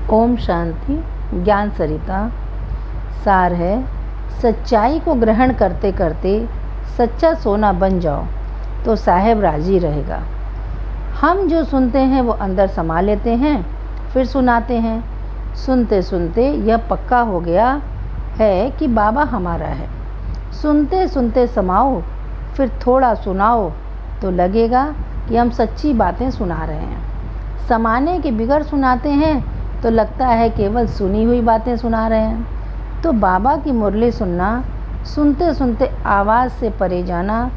ओम शांति। ज्ञान सरिता सार है, सच्चाई को ग्रहण करते करते सच्चा सोना बन जाओ तो साहेब राजी रहेगा। हम जो सुनते हैं वो अंदर समा लेते हैं, फिर सुनाते हैं। सुनते सुनते यह पक्का हो गया है कि बाबा हमारा है। सुनते सुनते समाओ, फिर थोड़ा सुनाओ तो लगेगा कि हम सच्ची बातें सुना रहे हैं। समाने के बिगड़ सुनाते हैं तो लगता है केवल सुनी हुई बातें सुना रहे हैं। तो बाबा की मुरली सुनना, सुनते सुनते आवाज़ से परे जाना,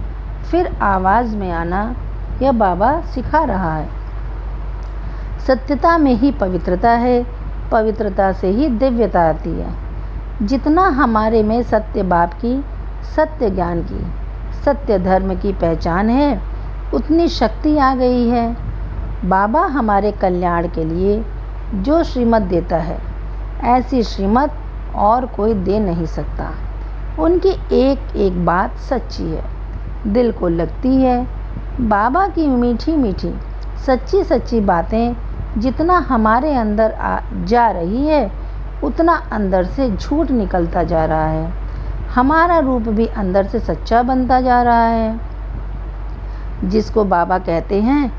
फिर आवाज़ में आना, यह बाबा सिखा रहा है। सत्यता में ही पवित्रता है, पवित्रता से ही दिव्यता आती है। जितना हमारे में सत्य बाप की, सत्य ज्ञान की, सत्य धर्म की पहचान है, उतनी शक्ति आ गई है। बाबा हमारे कल्याण के लिए जो श्रीमत देता है, ऐसी श्रीमत और कोई दे नहीं सकता। उनकी एक एक बात सच्ची है, दिल को लगती है। बाबा की मीठी मीठी सच्ची सच्ची बातें जितना हमारे अंदर जा रही है, उतना अंदर से झूठ निकलता जा रहा है। हमारा रूप भी अंदर से सच्चा बनता जा रहा है। जिसको बाबा कहते हैं,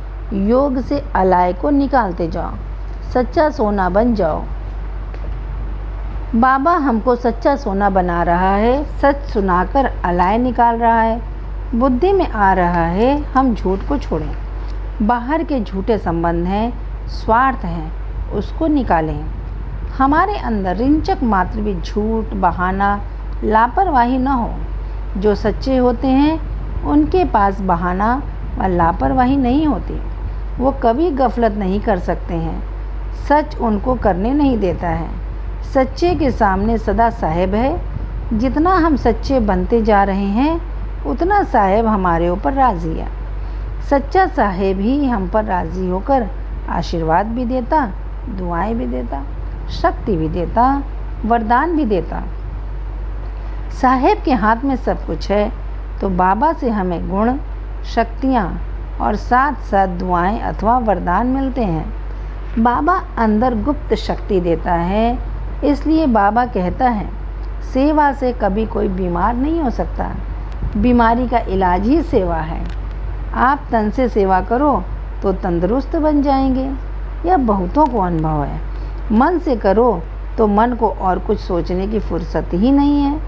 योग से अलाय को निकालते जाओ, सच्चा सोना बन जाओ। बाबा हमको सच्चा सोना बना रहा है, सच सुनाकर अलाय निकाल रहा है। बुद्धि में आ रहा है हम झूठ को छोड़ें। बाहर के झूठे संबंध हैं, स्वार्थ हैं, उसको निकालें। हमारे अंदर रिंचक मात्र भी झूठ, बहाना, लापरवाही न हो। जो सच्चे होते हैं उनके पास बहाना व लापरवाही नहीं होती। वो कभी गफलत नहीं कर सकते हैं। सच उनको करने नहीं देता है। सच्चे के सामने सदा साहेब है। जितना हम सच्चे बनते जा रहे हैं, उतना साहेब हमारे ऊपर राज़ी है। सच्चा साहेब ही हम पर राज़ी होकर आशीर्वाद भी देता, दुआएं भी देता, शक्ति भी देता, वरदान भी देता। साहेब के हाथ में सब कुछ है, तो बाबा से हमें गुण, शक्तियाँ और साथ साथ दुआएं अथवा वरदान मिलते हैं। बाबा अंदर गुप्त शक्ति देता है, इसलिए बाबा कहता है, सेवा से कभी कोई बीमार नहीं हो सकता। बीमारी का इलाज ही सेवा है। आप तन से सेवा करो तो तंदुरुस्त बन जाएंगे। यह बहुतों को अनुभव है। मन से करो तो मन को और कुछ सोचने की फुर्सत ही नहीं है।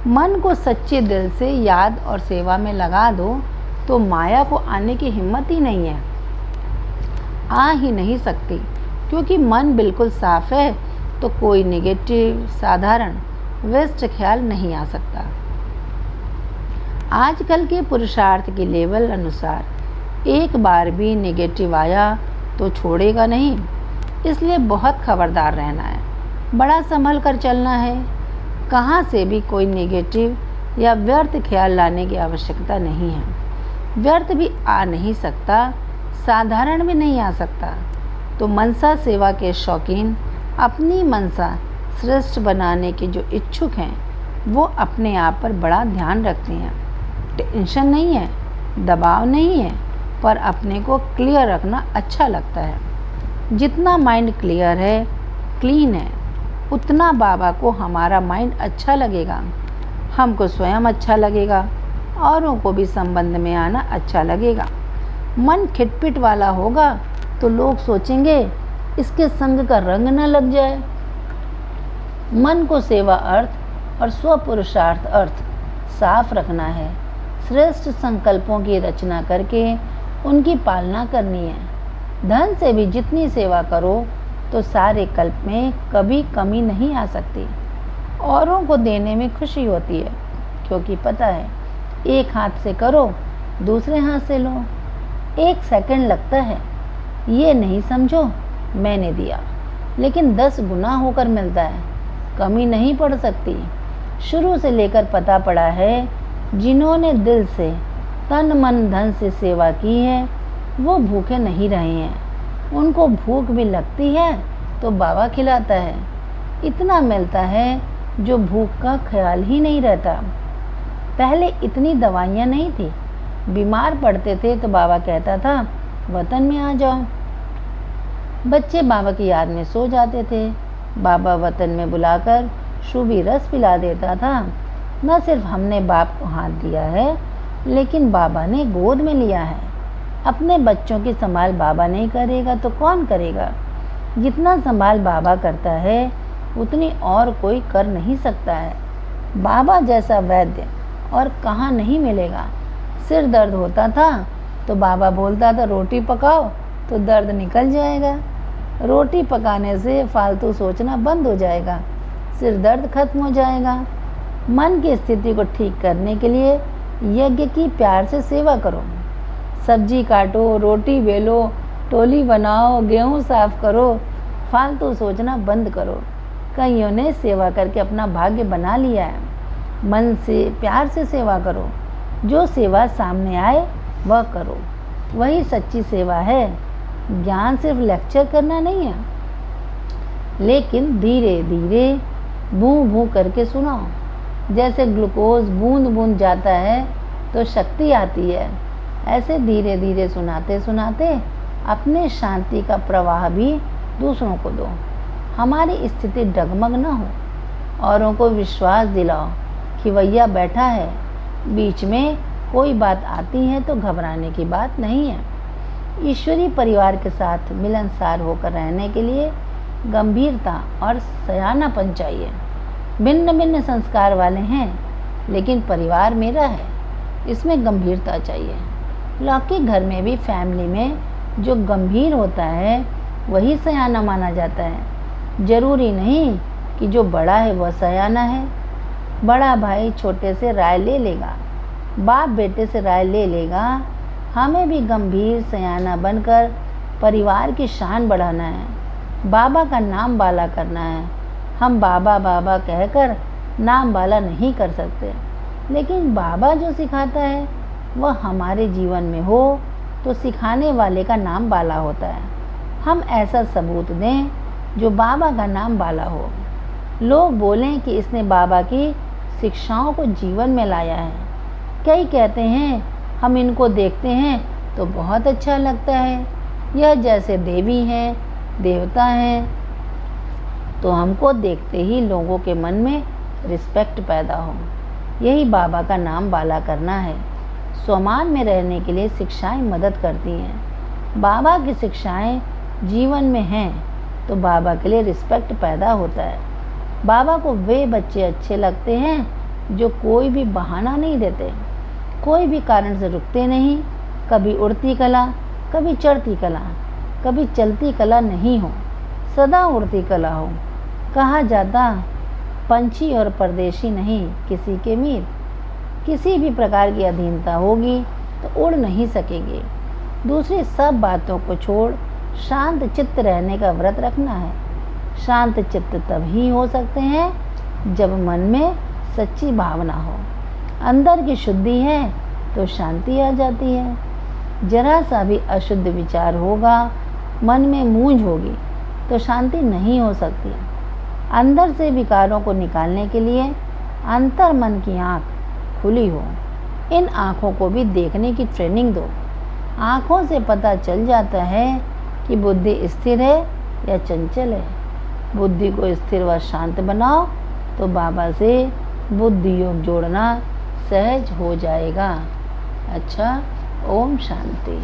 मन को सच्चे दिल से याद और सेवा में लगा दो तो माया को आने की हिम्मत ही नहीं है, आ ही नहीं सकती। क्योंकि मन बिल्कुल साफ है तो कोई नेगेटिव, साधारण, वेस्ट ख्याल नहीं आ सकता। आजकल के पुरुषार्थ के लेवल अनुसार एक बार भी नेगेटिव आया तो छोड़ेगा नहीं। इसलिए बहुत खबरदार रहना है, बड़ा संभल कर चलना है। कहाँ से भी कोई नेगेटिव या व्यर्थ ख्याल लाने की आवश्यकता नहीं है। व्यर्थ भी आ नहीं सकता, साधारण भी नहीं आ सकता। तो मनसा सेवा के शौकीन अपनी मनसा श्रेष्ठ बनाने के जो इच्छुक हैं, वो अपने आप पर बड़ा ध्यान रखते हैं। टेंशन नहीं है, दबाव नहीं है, पर अपने को क्लियर रखना अच्छा लगता है। जितना माइंड क्लियर है, क्लीन है, उतना बाबा को हमारा माइंड अच्छा लगेगा, हमको स्वयं अच्छा लगेगा, औरों को भी संबंध में आना अच्छा लगेगा। मन खिटपिट वाला होगा तो लोग सोचेंगे इसके संग का रंग न लग जाए। मन को सेवा अर्थ और स्वपुरुषार्थ अर्थ साफ रखना है। श्रेष्ठ संकल्पों की रचना करके उनकी पालना करनी है। धन से भी जितनी सेवा करो तो सारे कल्प में कभी कमी नहीं आ सकती। औरों को देने में खुशी होती है, क्योंकि पता है एक हाथ से करो, दूसरे हाथ से लो। एक सेकंड लगता है, ये नहीं समझो मैंने दिया, लेकिन 10 गुना होकर मिलता है, कमी नहीं पड़ सकती। शुरू से लेकर पता पड़ा है, जिन्होंने दिल से, तन मन धन से सेवा की है, वो भूखे नहीं रहे हैं। उनको भूख भी लगती है तो बाबा खिलाता है। इतना मिलता है जो भूख का ख्याल ही नहीं रहता। पहले इतनी दवाइयाँ नहीं थी। बीमार पड़ते थे तो बाबा कहता था, वतन में आ जाओ। बच्चे बाबा की याद में सो जाते थे। बाबा वतन में बुलाकर शुभी रस पिला देता था। न सिर्फ हमने बाप को हाथ दिया है, लेकिन बाबा ने गोद में लिया है। अपने बच्चों की संभाल बाबा नहीं करेगा तो कौन करेगा? जितना संभाल बाबा करता है उतनी और कोई कर नहीं सकता है। बाबा जैसा वैद्य और कहाँ नहीं मिलेगा। सिर दर्द होता था तो बाबा बोलता था रोटी पकाओ तो दर्द निकल जाएगा। रोटी पकाने से फालतू सोचना बंद हो जाएगा, सिर दर्द खत्म हो जाएगा। मन की स्थिति को ठीक करने के लिए यज्ञ की प्यार से सेवा करो। सब्जी काटो, रोटी बेलो, टोली बनाओ, गेहूँ साफ करो। फालतू सोचना बंद करो। कईयों ने सेवा करके अपना भाग्य बना लिया है। मन से प्यार से सेवा करो। जो सेवा सामने आए वह करो, वही सच्ची सेवा है। ज्ञान सिर्फ लेक्चर करना नहीं है, लेकिन धीरे धीरे बूं बूं करके सुनाओ। जैसे ग्लूकोज बूंद बूंद जाता है तो शक्ति आती है, ऐसे धीरे धीरे सुनाते सुनाते अपने शांति का प्रवाह भी दूसरों को दो। हमारी स्थिति डगमग न हो। औरों को विश्वास दिलाओ कि भैया बैठा है। बीच में कोई बात आती है तो घबराने की बात नहीं है। ईश्वरीय परिवार के साथ मिलनसार होकर रहने के लिए गंभीरता और सयानापन चाहिए। भिन्न भिन्न संस्कार वाले हैं, लेकिन परिवार मेरा है, इसमें गंभीरता चाहिए। लौकिक घर में भी फैमिली में जो गंभीर होता है वही सयाना माना जाता है। जरूरी नहीं कि जो बड़ा है वह सयाना है। बड़ा भाई छोटे से राय ले लेगा, बाप बेटे से राय ले लेगा। हमें भी गंभीर सयाना बनकर परिवार की शान बढ़ाना है, बाबा का नाम बाला करना है। हम बाबा बाबा कहकर नाम बाला नहीं कर सकते, लेकिन बाबा जो सिखाता है वह हमारे जीवन में हो तो सिखाने वाले का नाम बाला होता है। हम ऐसा सबूत दें जो बाबा का नाम बाला हो। लोग बोलें कि इसने बाबा की शिक्षाओं को जीवन में लाया है। कई कहते हैं हम इनको देखते हैं तो बहुत अच्छा लगता है, यह जैसे देवी हैं, देवता हैं, तो हमको देखते ही लोगों के मन में रिस्पेक्ट पैदा हो। यही बाबा का नाम बाला करना है। स्वमान में रहने के लिए शिक्षाएं मदद करती हैं। बाबा की शिक्षाएं जीवन में हैं तो बाबा के लिए रिस्पेक्ट पैदा होता है। बाबा को वे बच्चे अच्छे लगते हैं जो कोई भी बहाना नहीं देते, कोई भी कारण से रुकते नहीं। कभी उड़ती कला, कभी चढ़ती कला, कभी चलती कला नहीं हो, सदा उड़ती कला हो। कहा जाता पंछी और परदेशी नहीं किसी के मीत। किसी भी प्रकार की अधीनता होगी तो उड़ नहीं सकेंगे। दूसरी सब बातों को छोड़ शांत चित्त रहने का व्रत रखना है। शांत चित्त तभी हो सकते हैं जब मन में सच्ची भावना हो। अंदर की शुद्धि है तो शांति आ जाती है। जरा सा भी अशुद्ध विचार होगा, मन में मूंझ होगी तो शांति नहीं हो सकती। अंदर से विकारों को निकालने के लिए अंतर मन की आँख खुली हो। इन आँखों को भी देखने की ट्रेनिंग दो। आँखों से पता चल जाता है कि बुद्धि स्थिर है या चंचल है। बुद्धि को स्थिर व शांत बनाओ तो बाबा से बुद्धि योग जोड़ना सहज हो जाएगा। अच्छा, ओम शांति।